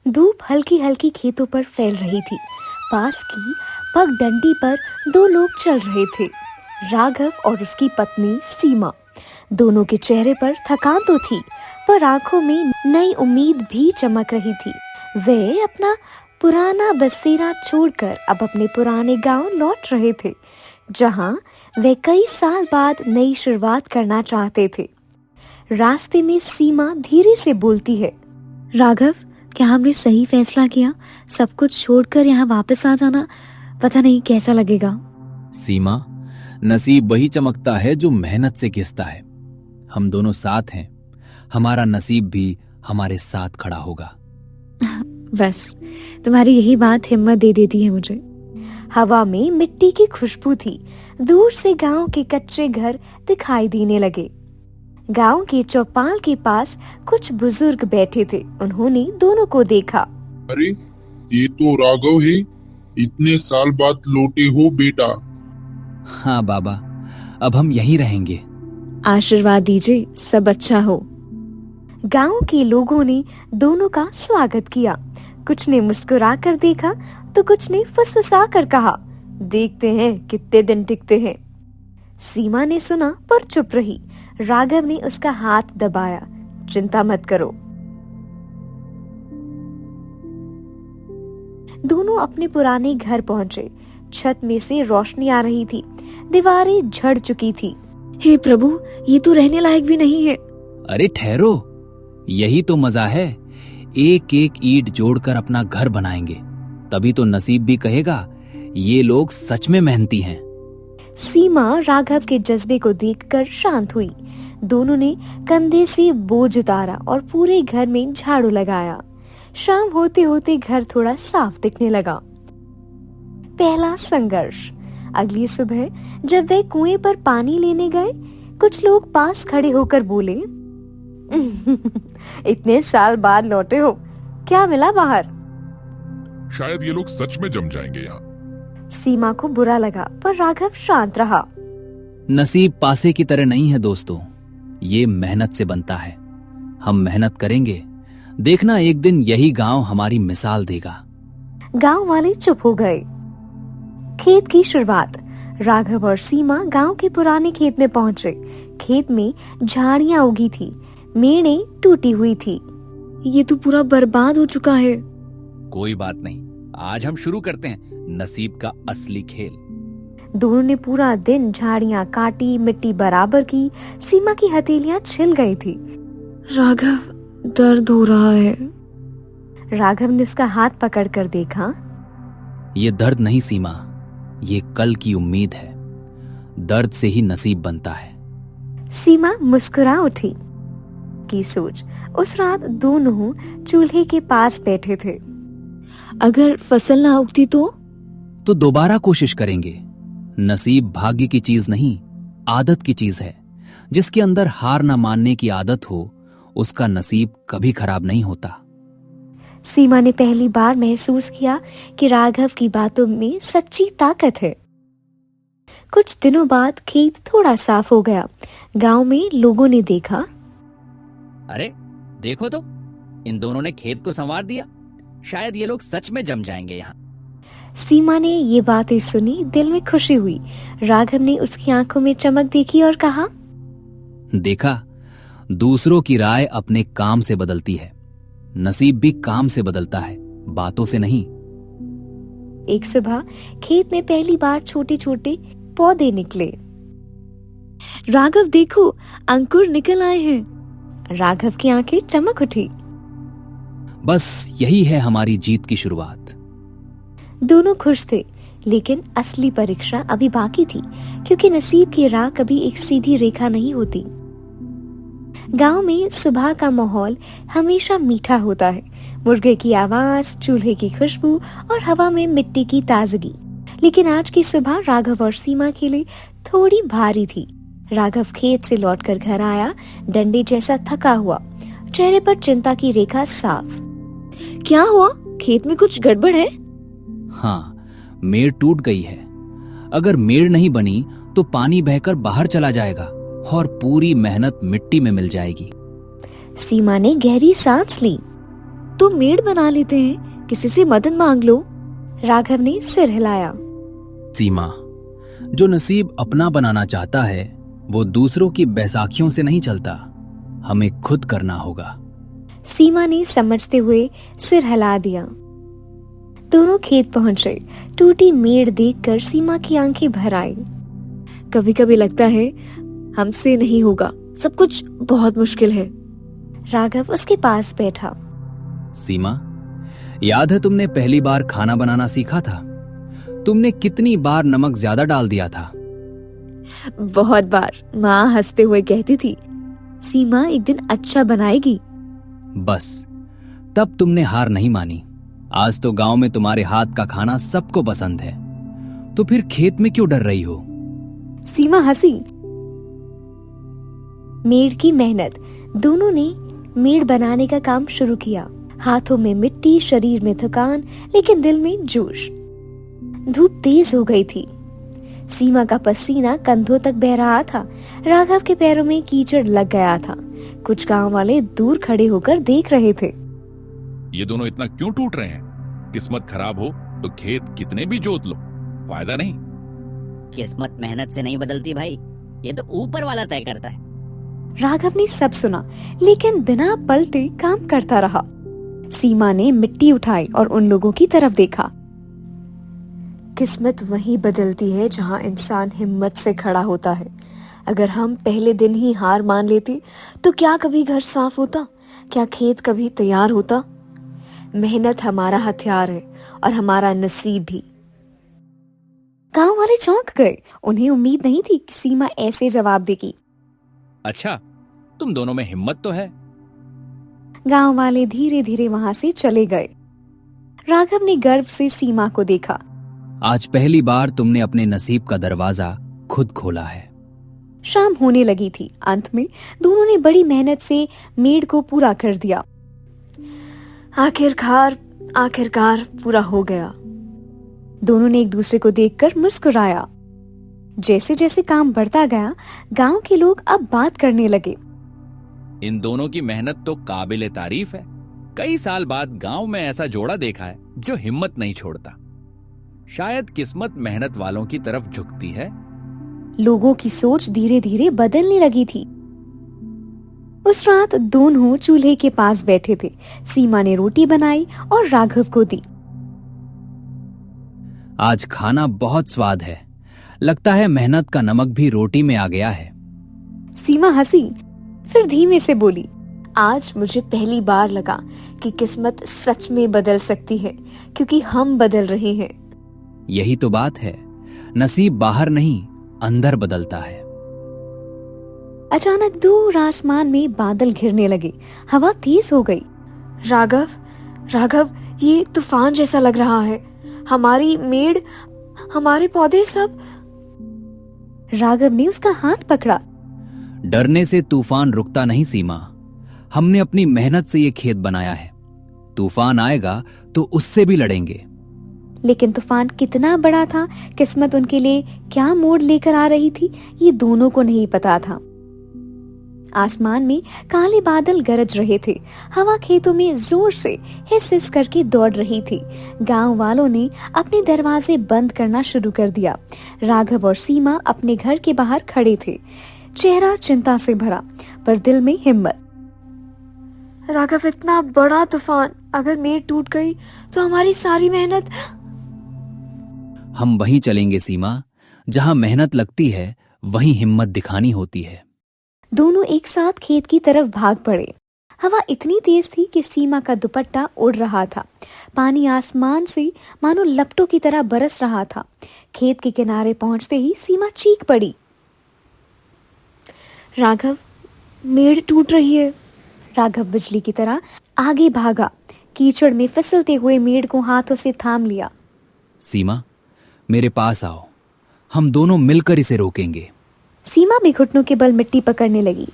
धूप हल्की हल्की खेतों पर फैल रही थी। पास की पगडंडी पर दो लोग चल रहे थे, राघव और उसकी पत्नी सीमा। दोनों के चेहरे पर थकान तो थी, पर आंखों में नई उम्मीद भी चमक रही थी। वे अपना पुराना बसेरा छोड़कर अब अपने पुराने गांव लौट रहे थे, जहां वे कई साल बाद नई शुरुआत करना चाहते थे। रास्ते में सीमा धीरे से बोलती है, राघव, क्या हमने सही फैसला किया? सब कुछ छोड़कर यहाँ वापस आ जाना, पता नहीं कैसा लगेगा। सीमा, नसीब वही चमकता है जो मेहनत से घिसता है। हम दोनों साथ हैं, हमारा नसीब भी हमारे साथ खड़ा होगा। बस तुम्हारी यही बात हिम्मत दे देती है मुझे। हवा में मिट्टी की खुशबू थी। दूर से गांव के कच्चे घर दिखाई देने लगे। गांव के चौपाल के पास कुछ बुजुर्ग बैठे थे। उन्होंने दोनों को देखा। अरे, ये तो राघव है। इतने साल बाद लौटे हो बेटा। हाँ बाबा, अब हम यहीं रहेंगे। आशीर्वाद दीजिए, सब अच्छा हो। गांव के लोगों ने दोनों का स्वागत किया। कुछ ने मुस्कुरा कर देखा तो कुछ ने फुसफुसा कर कहा, देखते हैं कितने दिन टिकते हैं। सीमा ने सुना पर चुप रही। राघव ने उसका हाथ दबाया, चिंता मत करो। दोनों अपने पुराने घर पहुंचे। छत में से रोशनी आ रही थी, दीवारें झड़ चुकी थी। हे प्रभु, ये तो रहने लायक भी नहीं है। अरे ठहरो, यही तो मजा है। एक एक ईंट जोड़कर अपना घर बनाएंगे, तभी तो नसीब भी कहेगा ये लोग सच में मेहनती हैं। सीमा राघव के जज्बे को देखकर शांत हुई। दोनों ने कंधे से बोझ उतारा और पूरे घर में झाड़ू लगाया। शाम होते होते घर थोड़ा साफ दिखने लगा। पहला संघर्ष। अगली सुबह जब वे कुएं पर पानी लेने गए, कुछ लोग पास खड़े होकर बोले, इतने साल बाद लौटे हो, क्या मिला बाहर? शायद ये लोग सच में जम जाएंगे यहाँ। सीमा को बुरा लगा, पर राघव शांत रहा। नसीब पासे की तरह नहीं है दोस्तों, ये मेहनत से बनता है। हम मेहनत करेंगे, देखना एक दिन यही गांव हमारी मिसाल देगा। गांव वाले चुप हो गए। खेत की शुरुआत। राघव और सीमा गांव के पुराने खेत में पहुंचे। खेत में झाड़ियां उगी थी, मेड़ें टूटी हुई थी। ये तो पूरा बर्बाद हो चुका है। कोई बात नहीं, आज हम शुरू करते हैं नसीब का असली खेल। दोनों ने पूरा दिन झाड़ियां काटी, मिट्टी बराबर की। सीमा की हथेलियां छिल गई थी। राघव, दर्द हो रहा है। राघव ने उसका हाथ पकड़कर देखा। ये दर्द नहीं सीमा, ये कल की उम्मीद है। दर्द से ही नसीब बनता है। सीमा मुस्कुरा उठी। की सोच। उस रात दोनों चूल्हे के पास बैठे थे। अगर फसल ना उगती तो दोबारा कोशिश करेंगे। नसीब भाग्य की चीज नहीं, आदत की चीज है। जिसके अंदर हार ना मानने की आदत हो, उसका नसीब कभी खराब नहीं होता। सीमा ने पहली बार महसूस किया कि राघव की बातों में सच्ची ताकत है। कुछ दिनों बाद खेत थोड़ा साफ हो गया। गांव में लोगों ने देखा, अरे देखो तो, इन दोनों ने खेत को संवार दिया। शायद ये लोग सच में जम जाएंगे यहाँ। सीमा ने ये बातें सुनी, दिल में खुशी हुई। राघव ने उसकी आंखों में चमक देखी और कहा, देखा, दूसरों की राय अपने काम से बदलती है। नसीब भी काम से बदलता है, बातों से नहीं। एक सुबह खेत में पहली बार छोटे छोटे पौधे निकले। राघव देखो, अंकुर निकल आए हैं। राघव की आंखें चमक उठी। बस यही है हमारी जीत की शुरुआत। दोनों खुश थे, लेकिन असली परीक्षा अभी बाकी थी, क्योंकि नसीब की राह कभी एक सीधी रेखा नहीं होती। गांव में सुबह का माहौल हमेशा मीठा होता है। मुर्गे की आवाज, चूल्हे की खुशबू और हवा में मिट्टी की ताजगी। लेकिन आज की सुबह राघव और सीमा के लिए थोड़ी भारी थी। राघव खेत से लौटकर घर आया, डंडे जैसा थका हुआ, चेहरे पर चिंता की रेखा साफ। क्या हुआ? खेत में कुछ गड़बड़ है? हाँ, मेड़ टूट गई है। अगर मेड़ नहीं बनी तो पानी बहकर बाहर चला जाएगा और पूरी मेहनत मिट्टी में मिल जाएगी। सीमा ने गहरी सांस ली। तो मेड बना लेते हैं, किसी से मदद मांग लो। राघव ने सिर हिलाया। सीमा, जो नसीब अपना बनाना चाहता है वो दूसरों की बैसाखियों से नहीं चलता, हमें खुद करना होगा। सीमा ने समझते हुए सिर हिला दिया। दोनों खेत पहुंचे। टूटी मेड़ देखकर सीमा की आंखें भर आई। कभी कभी लगता है हमसे नहीं होगा, सब कुछ बहुत मुश्किल है। राघव उसके पास बैठा। सीमा, याद है तुमने पहली बार खाना बनाना सीखा था? तुमने कितनी बार नमक ज्यादा डाल दिया था? बहुत बार। माँ हंसते हुए कहती थी, सीमा एक दिन अच्छा बनाएगी। बस तब तुमने हार नहीं मानी। आज तो गांव में तुम्हारे हाथ का खाना सबको पसंद है, तो फिर खेत में क्यों डर रही हो? सीमा हंसी। मेड़ की मेहनत। दोनों ने मेड़ बनाने का काम शुरू किया। हाथों में मिट्टी, शरीर में थकान, लेकिन दिल में जोश। धूप तेज हो गई थी। सीमा का पसीना कंधों तक बह रहा था। राघव के पैरों में कीचड़ लग गया था। कुछ गांव वाले दूर खड़े होकर देख रहे थे। ये दोनों इतना क्यों टूट रहे हैं? किस्मत खराब हो तो खेत कितने भी जोत लो, फायदा नहीं। किस्मत मेहनत से नहीं बदलती भाई, ये तो ऊपर वाला तय करता है। राघव ने सब सुना, लेकिन बिना पलटे काम करता रहा। सीमा ने मिट्टी उठाई और उन लोगों की तरफ देखा। किस्मत वहीं बदलती है जहां इंसान हिम्मत से खड़ा होता है। अगर हम पहले दिन ही हार मान लेते तो क्या कभी घर साफ होता? क्या खेत कभी तैयार होता? मेहनत हमारा हथियार है और हमारा नसीब भी। गांव वाले चौंक गए। उन्हें उम्मीद नहीं थी कि सीमा ऐसे जवाब देगी। अच्छा, तुम दोनों में हिम्मत तो है। गांव वाले धीरे धीरे वहां से चले गए। राघव ने गर्व से सीमा को देखा। आज पहली बार तुमने अपने नसीब का दरवाजा खुद खोला है। शाम होने लगी थी। अंत में दोनों ने बड़ी मेहनत से मेड़ को पूरा कर दिया। आखिरकार पूरा हो गया। दोनों ने एक दूसरे को देखकर मुस्कुराया। जैसे जैसे काम बढ़ता गया, गांव के लोग अब बात करने लगे। इन दोनों की मेहनत तो काबिले तारीफ है। कई साल बाद गांव में ऐसा जोड़ा देखा है जो हिम्मत नहीं छोड़ता। शायद किस्मत मेहनत वालों की तरफ झुकती है। लोगों की सोच धीरे धीरे बदलने लगी थी। उस रात दोनों चूल्हे के पास बैठे थे। सीमा ने रोटी बनाई और राघव को दी। आज खाना बहुत स्वाद है। लगता है मेहनत का नमक भी रोटी में आ गया है। सीमा हंसी, फिर धीमे से बोली, आज मुझे पहली बार लगा कि किस्मत सच में बदल सकती है, क्योंकि हम बदल रहे हैं। यही तो बात है, नसीब बाहर नहीं अंदर बदलता है। अचानक दूर आसमान में बादल घिरने लगे। हवा तेज हो गई। राघव, ये तूफान जैसा लग रहा है। हमारी मेड़, हमारे पौधे सब। राघव ने उसका हाथ पकड़ा। डरने से तूफान रुकता नहीं सीमा। हमने अपनी मेहनत से ये खेत बनाया है। तूफान आएगा तो उससे भी लड़ेंगे। लेकिन तूफान कितना बड़ा था, किस्मत उनके लिए क्या मोड़ लेकर आ रही थी, ये दोनों को नहीं पता था। आसमान में काले बादल गरज रहे थे। हवा खेतों में जोर से हिस हिस करके दौड़ रही थी। गांव वालों ने अपने दरवाजे बंद करना शुरू कर दिया। राघव और सीमा अपने घर के बाहर खड़े थे, चेहरा चिंता से भरा, पर दिल में हिम्मत। राघव, इतना बड़ा तूफान, अगर मेड़ टूट गई तो हमारी सारी मेहनत। हम वहीं चलेंगे सीमा, जहां मेहनत लगती है वहीं हिम्मत दिखानी होती है। दोनों एक साथ खेत की तरफ भाग पड़े। हवा इतनी तेज थी कि सीमा का दुपट्टा उड़ रहा था। पानी आसमान से मानो लपटों की तरह बरस रहा था। खेत के किनारे पहुंचते ही सीमा चीख पड़ी, राघव, मेड़ टूट रही है। राघव बिजली की तरह आगे भागा। कीचड़ में फिसलते हुए मेड़ को हाथों से थाम लिया। सीमा, मेरे पास आओ, हम दोनों मिलकर इसे रोकेंगे। सीमा भी घुटनों के बल मिट्टी पकड़ने लगी।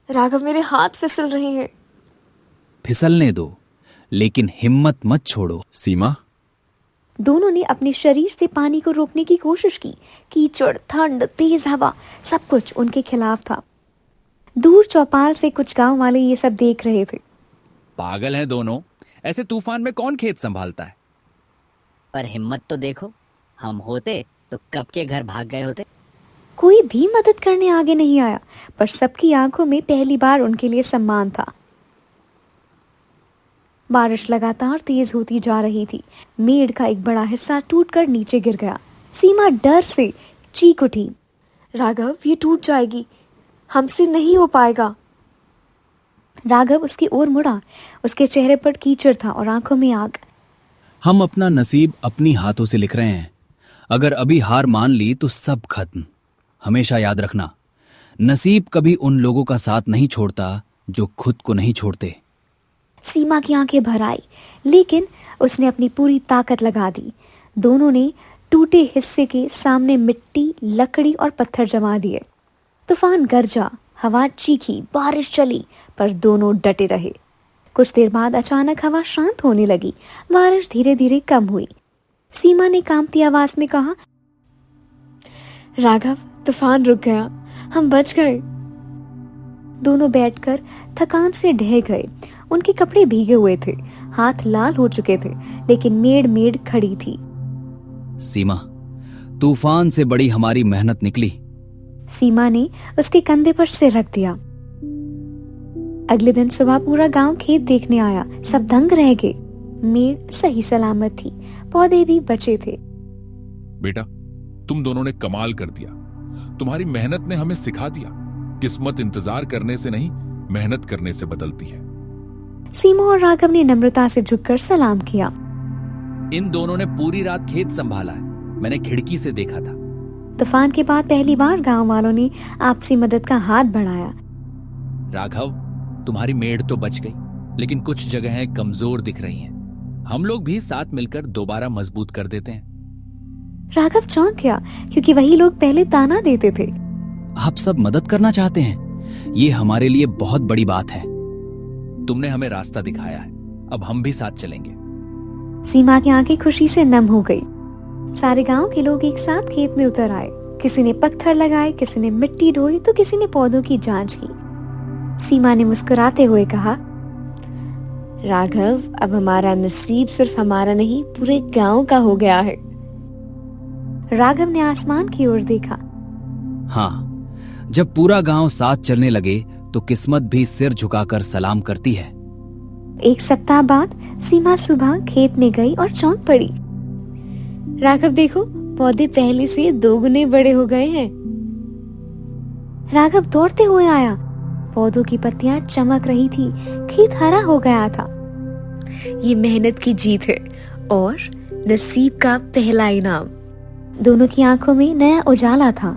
राघव, मेरे हाथ फिसल रहे हैं। फिसलने दो, लेकिन हिम्मत मत छोड़ो। सीमा, दोनों ने अपने शरीर से पानी को रोकने की कोशिश की। कीचड़, ठंड, तेज हवा, सब कुछ उनके खिलाफ था। दूर चौपाल से कुछ गांव वाले ये सब देख रहे थे। पागल हैं दोनों, ऐसे तूफान में कौन खेत संभालता है? पर हिम्मत तो देखो, हम होते तो कब के घर भाग गए होते। कोई भी मदद करने आगे नहीं आया, पर सबकी आंखों में पहली बार उनके लिए सम्मान था। बारिश लगातार तेज होती जा रही थी। मेड़ का एक बड़ा हिस्सा टूटकर नीचे गिर गया। सीमा डर से चीख उठी, राघव ये टूट जाएगी, हमसे नहीं हो पाएगा। राघव उसकी ओर मुड़ा। उसके चेहरे पर कीचड़ था और आंखों में आग। हम अपना नसीब अपनी हाथों से लिख रहे हैं। अगर अभी हार मान ली तो सब खत्म। हमेशा याद रखना, नसीब कभी उन लोगों का साथ नहीं छोड़ता जो खुद को नहीं छोड़ते। सीमा की आंखें भर आई, लेकिन उसने अपनी पूरी ताकत लगा दी। दोनों ने टूटे हिस्से के सामने मिट्टी, लकड़ी और पत्थर जमा दिए। तूफान गरजा, हवा चीखी, बारिश चली, पर दोनों डटे रहे। कुछ देर बाद अचानक हवा शांत होने लगी। बारिश धीरे धीरे कम हुई। सीमा ने कांपती आवाज में कहा, राघव तूफान रुक गया, हम बच गए। दोनों बैठकर थकान से ढह गए। उनके कपड़े भीगे हुए थे, हाथ लाल हो चुके थे, लेकिन मेड़ मेड़ खड़ी थी। सीमा, तूफान से बड़ी हमारी मेहनत निकली। सीमा ने उसके कंधे पर सिर रख दिया। अगले दिन सुबह पूरा गांव खेत देखने आया। सब दंग रह गए। मेड़ सही सलामत थी, पौधे भी बचे थे। बेटा, तुम दोनों ने कमाल कर दिया। तुम्हारी मेहनत ने हमें सिखा दिया, किस्मत इंतजार करने से नहीं, मेहनत करने से बदलती है। सीमा और राघव ने नम्रता से झुककर सलाम किया। इन दोनों ने पूरी रात खेत संभाला है, मैंने खिड़की से देखा था। तूफान के बाद पहली बार गांव वालों ने आपसी मदद का हाथ बढ़ाया। राघव, तुम्हारी मेड़ तो बच गई, लेकिन कुछ जगहें कमजोर दिख रही हैं। हम लोग भी साथ मिलकर दोबारा मजबूत कर देते हैं। राघव चौंक गया, क्योंकि वही लोग पहले ताना देते थे। आप सब मदद करना चाहते हैं, ये हमारे लिए बहुत बड़ी बात है। तुमने हमें रास्ता दिखाया है, अब हम भी साथ चलेंगे। सीमा की आंखें खुशी से नम हो गई। सारे गांव के लोग एक साथ खेत में उतर आए। किसी ने पत्थर लगाए, किसी ने मिट्टी ढोई, तो किसी ने पौधों की जांच की। सीमा ने मुस्कुराते हुए कहा, राघव, अब हमारा नसीब सिर्फ हमारा नहीं, पूरे गांव का हो गया है। राघव ने आसमान की ओर देखा। हाँ, जब पूरा गांव साथ चलने लगे तो किस्मत भी सिर झुकाकर सलाम करती है। एक सप्ताह बाद सीमा सुबह खेत में गई और चौंक पड़ी। राघव देखो, पौधे पहले से 2 गुने बड़े हो गए हैं। राघव दौड़ते हुए आया। पौधों की पत्तियां चमक रही थी, खेत हरा हो गया था। ये मेहनत की जीत है और नसीब का पहला इनाम। दोनों की आंखों में नया उजाला था।